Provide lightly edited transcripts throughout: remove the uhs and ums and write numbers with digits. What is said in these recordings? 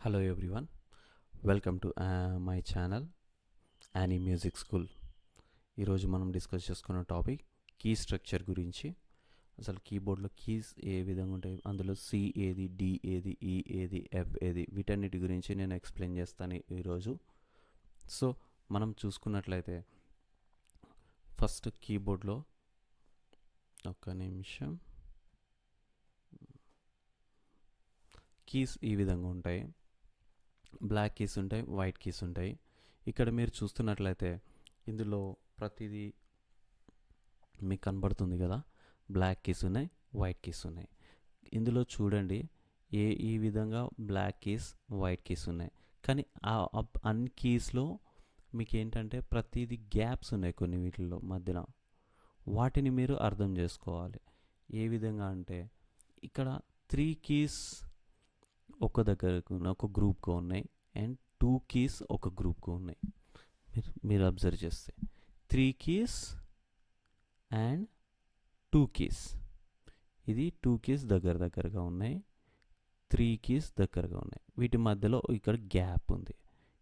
Hello everyone, welcome to my channel Annie music school. ఈరోజు మనం discuss చేసుకున్న topic key structure గురించి. అసలు కీబోర్డ్లో కీస్ ఏ విధంగా ఉంటాయి, అందులో సి ఏది, డి ఏది, ఈ ఏది, ఎఫ్ ఏది, వీటన్నిటి గురించి నేను ఎక్స్ప్లెయిన్ చేస్తాను ఈరోజు. సో మనం చూసుకున్నట్లయితే ఫస్ట్ కీబోర్డ్లో ఒక్క నిమిషం, కీస్ ఈ విధంగా ఉంటాయి. బ్లాక్ కీస్ ఉంటాయి, వైట్ కీస్ ఉంటాయి. ఇక్కడ మీరు చూస్తున్నట్లయితే ఇందులో ప్రతిదీ మీకు కనబడుతుంది కదా, బ్లాక్ కీస్ ఉన్నాయి, వైట్ కీస్ ఉన్నాయి. ఇందులో చూడండి, ఈ విధంగా బ్లాక్ కీస్, వైట్ కీస్ ఉన్నాయి. కానీ అన్ని కీస్లో మీకు ఏంటంటే ప్రతిదీ గ్యాప్స్ ఉన్నాయి కొన్ని వీటిల్లో మధ్యన. వాటిని మీరు అర్థం చేసుకోవాలి. ఏ విధంగా అంటే ఇక్కడ 3 కీస్ ఒక దగ్గరకు ఒక గ్రూప్గా ఉన్నాయి అండ్ 2 కీస్ ఒక గ్రూప్గా ఉన్నాయి. మీరు అబ్జర్వ్ చేస్తే 3 కీస్ అండ్ 2 కీస్, ఇది 2 కీస్ దగ్గరగా ఉన్నాయి, 3 కీస్ దగ్గరగా ఉన్నాయి. వీటి మధ్యలో ఇక్కడ గ్యాప్ ఉంది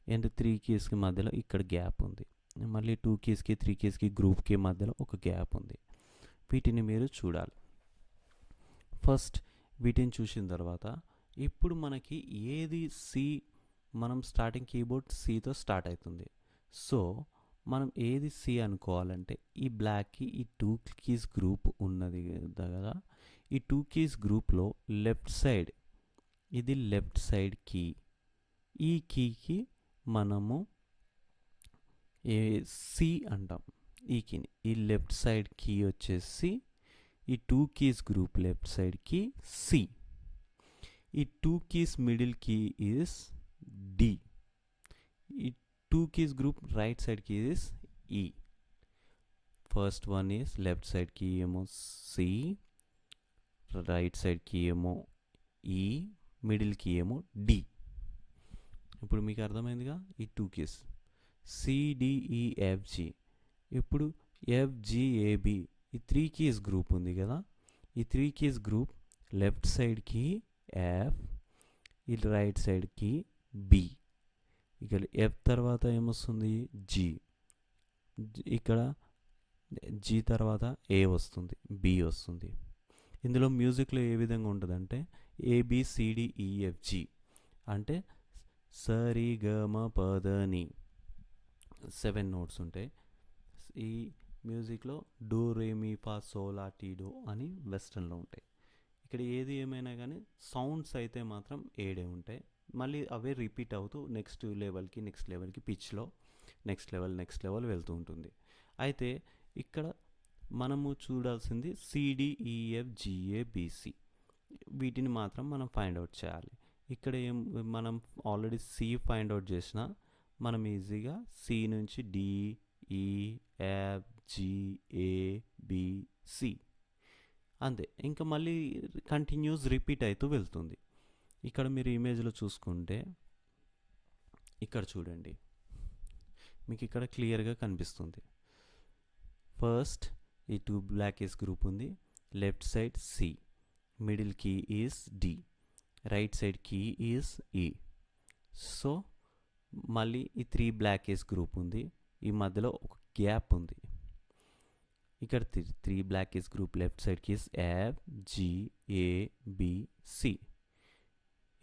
అండ్ 3 కీస్కి మధ్యలో ఇక్కడ గ్యాప్ ఉంది. మళ్ళీ 2 కీస్కి 3 కీస్కి గ్రూప్కి మధ్యలో ఒక గ్యాప్ ఉంది. వీటిని మీరు చూడాలి. ఫస్ట్ వీటిని చూసిన తర్వాత ఇప్పుడు మనకి ఏది సి, మనం స్టార్టింగ్ కీబోర్డ్ సితో స్టార్ట్ అవుతుంది. సో మనం ఏది సి అనుకోవాలంటే ఈ బ్లాక్కి ఈ 2 కీస్ గ్రూప్ ఉన్నది కదా, ఈ 2 కీస్ గ్రూప్లో లెఫ్ట్ సైడ్, ఇది లెఫ్ట్ సైడ్ కీ. ఈ కీకి మనము సి అంటాం. ఈ కీని, ఈ లెఫ్ట్ సైడ్ కీ వచ్చేసి ఈ 2 keys group left side key C. ఈ 2 keys middle key is D. ఈ 2 keys group right side key is E. First one is left side key ఏమో C, right side key ఏమో E, middle key ఏమో D. ఇప్పుడు మీకు అర్థమైందిగా ఈ 2 keys C, D, E, F, G. ఇప్పుడు F, G, A, B, ఈ 3 keys group ఉంది కదా, ఈ 3 keys group left side key F, ఈ రైట్ సైడ్కి బి. ఇక్కడ ఎఫ్ తర్వాత ఏమొస్తుంది, జి. ఇక్కడ జి తర్వాత ఏ వస్తుంది, బి వస్తుంది. ఇందులో మ్యూజిక్లో ఏ విధంగా ఉంటుందంటే ABCDEFG అంటే సరి గమ పదని 7 నోట్స్ ఉంటాయి. ఈ మ్యూజిక్లో డో రే మీ ఫా సోలా టీ డో అని వెస్టర్న్లో ఉంటాయి. ఇక్కడ ఏది ఏమైనా కానీ సౌండ్స్ అయితే మాత్రం 7 ఉంటాయి. మళ్ళీ అవే రిపీట్ అవుతూ నెక్స్ట్ లెవెల్కి పిచ్లో నెక్స్ట్ లెవెల్ వెళ్తూ ఉంటుంది. అయితే ఇక్కడ మనము చూడాల్సింది CDEFGABC, వీటిని మాత్రం మనం ఫైండ్ అవుట్ చేయాలి. ఇక్కడ మనం ఆల్రెడీ సి ఫైండ్ అవుట్ చేసిన, మనం ఈజీగా సి నుంచి DEFGABC అంతే. ఇంకా మళ్ళీ కంటిన్యూస్ రిపీట్ అవుతూ వెళ్తుంది. ఇక్కడ మీరు ఇమేజ్లో చూసుకుంటే ఇక్కడ చూడండి, మీకు ఇక్కడ క్లియర్గా కనిపిస్తుంది. ఫస్ట్ ఈ 2 బ్లాక్ కీస్ గ్రూప్ ఉంది, left side C, middle key is D, right side key is E. So మళ్ళీ ఈ 3 బ్లాక్ కీస్ గ్రూప్ ఉంది, ఈ మధ్యలో ఒక గ్యాప్ ఉంది. ఇక్కడ 3 black keys group left side keys F, G, A, B, C.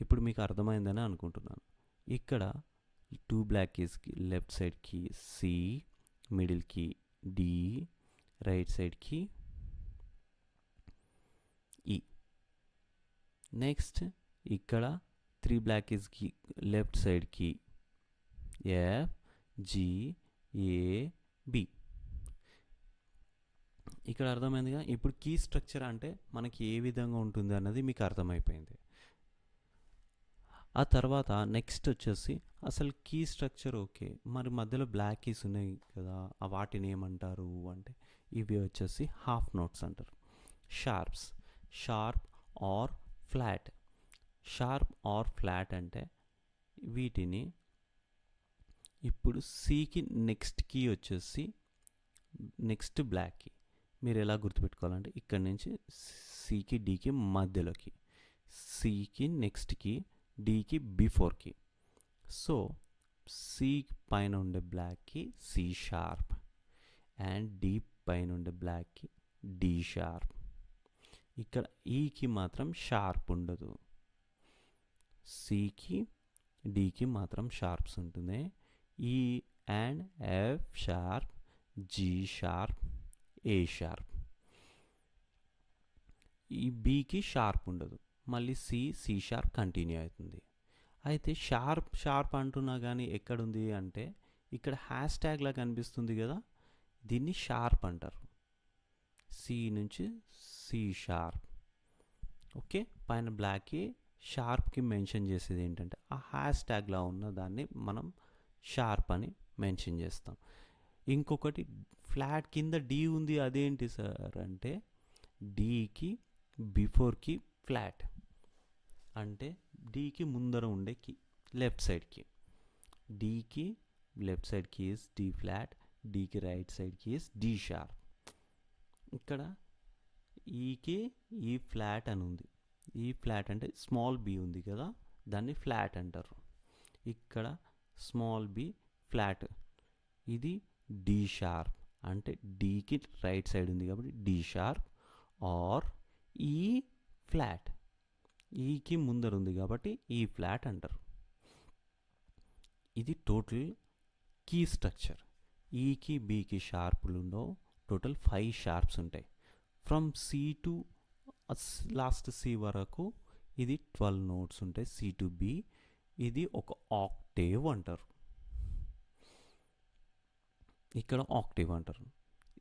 ఇప్పుడు మీకు అర్థమైందని అనుకుంటున్నాను. ఇక్కడ 2 బ్లాక్ కీస్కి left side key C, middle key D, right side key E. Next ఇక్కడ 3 బ్లాక్ కీస్కి left side key F, G, A, B. ఇక్కడ అర్థమైందిగా. ఇప్పుడు కీ స్ట్రక్చర్ అంటే మనకి ఏ విధంగా ఉంటుంది అన్నది మీకు అర్థమైపోయింది. ఆ తర్వాత నెక్స్ట్ వచ్చేసి అసలు కీ స్ట్రక్చర్ ఓకే, మరి మధ్యలో బ్లాక్ కీస్ ఉన్నాయి కదా, వాటిని ఏమంటారు అంటే ఇవి వచ్చేసి హాఫ్ నోట్స్ అంటారు. Sharp are flat. Sharp are flat అంటే వీటిని ఇప్పుడు సికి నెక్స్ట్ కీ వచ్చేసి నెక్స్ట్ బ్లాక్ కీ. మీరు ఎలా గుర్తుపెట్టుకోవాలంటే ఇక్కడ నుంచి సికి డికి మధ్యలోకి, సికి నెక్స్ట్కి డీకి బిఫోర్ కీ. సో సి పైన ఉండే బ్లాక్కి సి షార్ప్ అండ్ డి పైన ఉండే బ్లాక్కి డి షార్ప్. ఇక్కడ ఈకి మాత్రం షార్ప్ ఉండదు, సికి డికి మాత్రం షార్ప్స్ ఉంటుంది. ఈ and F sharp, G sharp, A sharp. E బికి షార్ప్ ఉండదు, మళ్ళీ సి షార్ప్ కంటిన్యూ అవుతుంది. అయితే షార్ప్ షార్ప్ అంటున్నా కానీ ఎక్కడుంది అంటే ఇక్కడ హ్యాష్ ట్యాగ్లా కనిపిస్తుంది కదా, దీన్ని షార్ప్ అంటారు. సి నుంచి సి షార్ప్. ఓకే, పైన బ్లాక్కి షార్ప్కి మెన్షన్ చేసేది ఏంటంటే ఆ హ్యాష్ ట్యాగ్లా ఉన్న దాన్ని మనం షార్ప్ అని మెన్షన్ చేస్తాం. ఇంకొకటి ఫ్లాట్ కింద డి ఉంది, అదేంటి సార్ అంటే డీకి బిఫోర్కి ఫ్లాట్ అంటే డీకి ముందర ఉండే కీ లెఫ్ట్ సైడ్కి, డీకి left side key is D flat, డీకి right side key is D sharp. ఇక్కడ ఈకి ఈ ఫ్లాట్ అని ఉంది, ఈ ఫ్లాట్ అంటే స్మాల్ బి ఉంది కదా, దాన్ని ఫ్లాట్ అంటారు. ఇక్కడ స్మాల్ బి ఫ్లాట్, ఇది డి షార్ప్ అంటే డీకి రైట్ సైడ్ ఉంది కాబట్టి డి షార్ప్, ఆర్ ఈ ఫ్లాట్ ఈకి ముందర ఉంది కాబట్టి ఈ ఫ్లాట్ అంటారు. ఇది టోటల్ కీ స్ట్రక్చర్. ఈకి బికి షార్పులు ఉండవు, టోటల్ 5 షార్ప్స్ ఉంటాయి. From C to last C వరకు ఇది 12 నోట్స్ ఉంటాయి. సి టు బి ఇది ఒక ఆక్టేవ్ అంటారు, ఇక్కడ ఆక్టేవ్ అంటారు.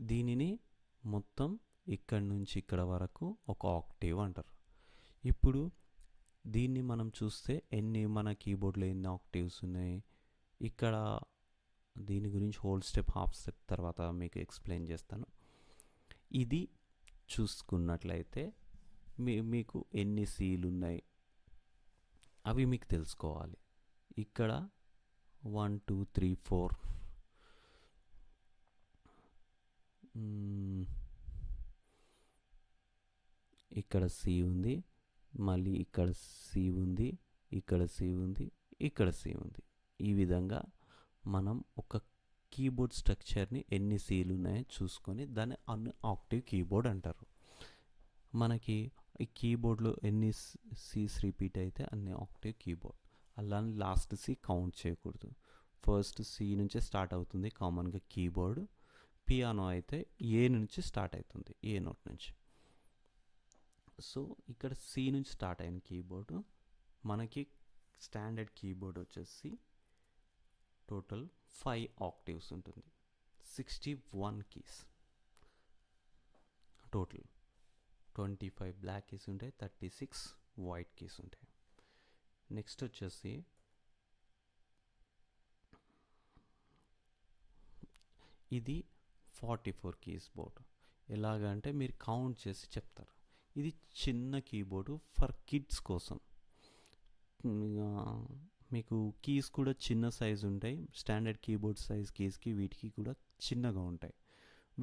దీనిని మొత్తం ఇక్కడి నుంచి ఇక్కడ వరకు ఒక ఆక్టేవ్ అంటారు. ఇప్పుడు దీన్ని మనం చూస్తే మన కీబోర్డ్లో ఎన్ని ఆక్టేవ్స్ ఉన్నాయి, ఇక్కడ దీని గురించి హోల్ స్టెప్ హాఫ్ స్టెప్ తర్వాత మీకు ఎక్స్ప్లెయిన్ చేస్తాను. ఇది చూసుకున్నట్లయితే మీకు ఎన్ని సీలు ఉన్నాయి అవి మీకు తెలుసుకోవాలి. ఇక్కడ 1 2 3 4 ఇక్కడ సి ఉంది, మళ్ళీ ఇక్కడ సి ఉంది, ఇక్కడ సి ఉంది, ఇక్కడ సి ఉంది. ఈ విధంగా మనం ఒక కీబోర్డ్ స్ట్రక్చర్ని ఎన్ని సీలు ఉన్నాయో చూసుకొని దాన్ని ఆక్టివ్ కీబోర్డ్ అంటారు. మనకి ఈ కీబోర్డ్లో ఎన్ని సీస్ రిపీట్ అయితే అన్ని ఆక్టివ్ కీబోర్డ్. అలానే లాస్ట్ సి కౌంట్ చేయకూడదు, ఫస్ట్ సి నుంచే స్టార్ట్ అవుతుంది కామన్గా కీబోర్డ్. పియానో అయితే ఏ నుంచి స్టార్ట్ అవుతుంది, ఏ నోట్ నుంచి. సో ఇక్కడ సి నుంచి స్టార్ట్ అయిన కీబోర్డు మనకి స్టాండర్డ్ కీబోర్డ్ వచ్చేసి టోటల్ 5 ఆక్టివ్స్ ఉంటుంది, 61 కీస్ టోటల్. 25 బ్లాక్ కీస్ ఉంటాయి, 36 వైట్ కీస్ ఉంటాయి. నెక్స్ట్ వచ్చేసి ఇది 44 కీస్ బోర్డు. ఎలాగంటే మీరు కౌంట్ చేసి చెప్తారు. ఇది చిన్న కీబోర్డు ఫర్ కిడ్స్ కోసం. మీకు కీస్ కూడా చిన్న సైజు ఉంటాయి, స్టాండర్డ్ కీబోర్డ్ సైజ్ కీస్కి వీటికి కూడా చిన్నగా ఉంటాయి.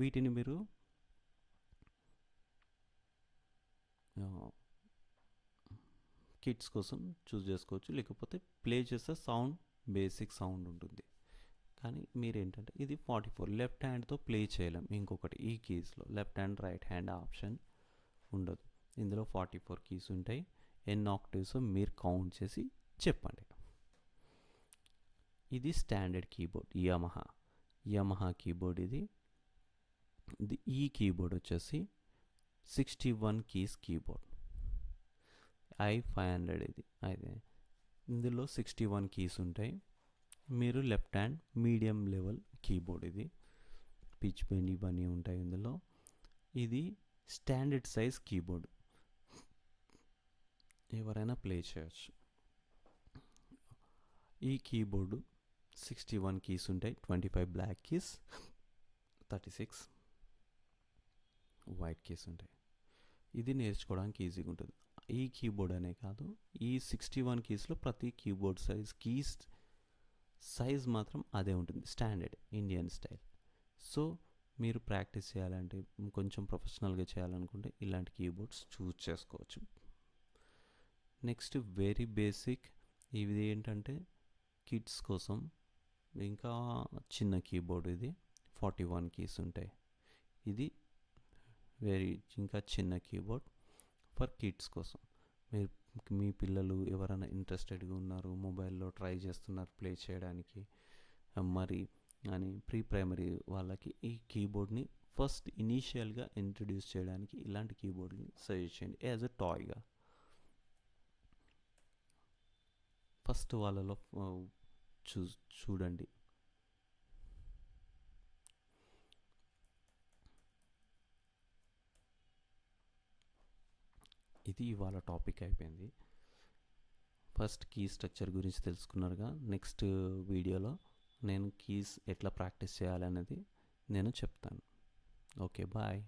వీటిని మీరు కిడ్స్ కోసం చూస్ చేసుకోవచ్చు, లేకపోతే ప్లే చేస్తే సౌండ్ బేసిక్ సౌండ్ ఉంటుంది. కానీ మీరేంటంటే ఇది 44 లెఫ్ట్ హ్యాండ్తో ప్లే చేయలేం. ఇంకొకటి ఈ కీస్లో left hand right hand option ఉండదు. ఇందులో 44 కీస్ ఉంటాయి. ఎన్ని ఆక్టివ్స్ మీరు కౌంట్ చేసి చెప్పండి. ఇది స్టాండర్డ్ కీబోర్డ్ యమహా కీబోర్డ్. ఇది ఈ కీబోర్డ్ వచ్చేసి 61 కీస్ కీబోర్డ్. i500 ఇది అయితే ఇందులో 61 కీస్ ఉంటాయి. మీరు left hand medium level keyboard, ఇది పిచ్ బెండ్ ఇవన్నీ ఉంటాయి ఇందులో. ఇది స్టాండర్డ్ సైజ్ కీబోర్డ్, ఎవరైనా ప్లే చేయొచ్చు. ఈ కీబోర్డు 61 కీస్ ఉంటాయి, 25 బ్లాక్ కీస్, 36 వైట్ కీస్ ఉంటాయి. ఇది నేర్చుకోవడానికి ఈజీగా ఉంటుంది. ఈ కీబోర్డ్ అనే కాదు, ఈ 61 కీస్లో ప్రతి కీబోర్డ్ కీస్ సైజ్ మాత్రం అదే ఉంటుంది, స్టాండర్డ్ ఇండియన్ స్టైల్. సో మీరు ప్రాక్టీస్ చేయాలంటే, కొంచెం ప్రొఫెషనల్గా చేయాలనుకుంటే ఇలాంటి కీబోర్డ్స్ చూస్ చేసుకోవచ్చు. నెక్స్ట్ వెరీ బేసిక్ ఇది ఏంటంటే కిడ్స్ కోసం ఇంకా చిన్న కీబోర్డ్, ఇది 41 కీస్ ఉంటాయి. ఇది వెరీ ఇంకా చిన్న కీబోర్డ్ ఫర్ కిడ్స్ కోసం. మీరు మీ పిల్లలు ఎవరైనా ఇంట్రెస్టెడ్గా ఉన్నారు, మొబైల్లో ట్రై చేస్తున్నారు ప్లే చేయడానికి మరి అని ప్రీ ప్రైమరీ వాళ్ళకి ఈ కీబోర్డ్ని ఫస్ట్ ఇనీషియల్గా ఇంట్రడ్యూస్ చేయడానికి ఇలాంటి కీబోర్డ్ని సజెస్ట్ చేయండి యాజ్ ఎ టాయ్గా. ఫస్ట్ వాళ్ళలో చూడండి. ఇది ఇవాళ టాపిక్ అయిపోయింది. ఫస్ట్ కీ స్ట్రక్చర్ గురించి తెలుసుకున్నారుగా. నెక్స్ట్ వీడియోలో నేను కీస్ ఎట్లా ప్రాక్టీస్ చేయాలనేది నేను చెప్తాను. Okay, bye.